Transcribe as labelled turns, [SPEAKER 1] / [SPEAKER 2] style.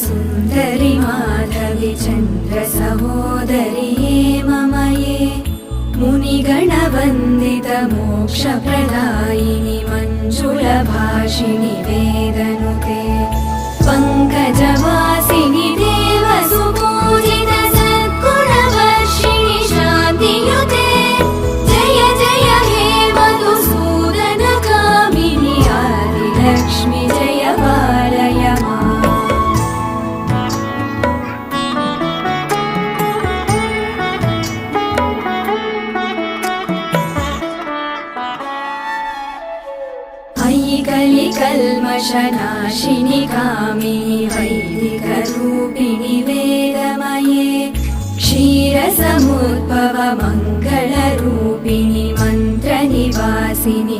[SPEAKER 1] सुन्दरि माधवि चन्द्र सहोदरि हेममये मुनिगणवन्दित मोक्षप्रदायिनि मञ्जुलभाषिणि वेदनुते पङ्कजवासिनि देवसुपूजित सद्गुणवर्षिणि शान्तियुते जय जय हे मधुसूदनकामिनि आदिलक्ष्मि जय पालय माम्। कलिकल्मषनाशिनि कामिनि वैदिकरूपिणि वेदमये क्षीरसमुद्भव मङ्गलरूपिणि मन्त्रनिवासिनि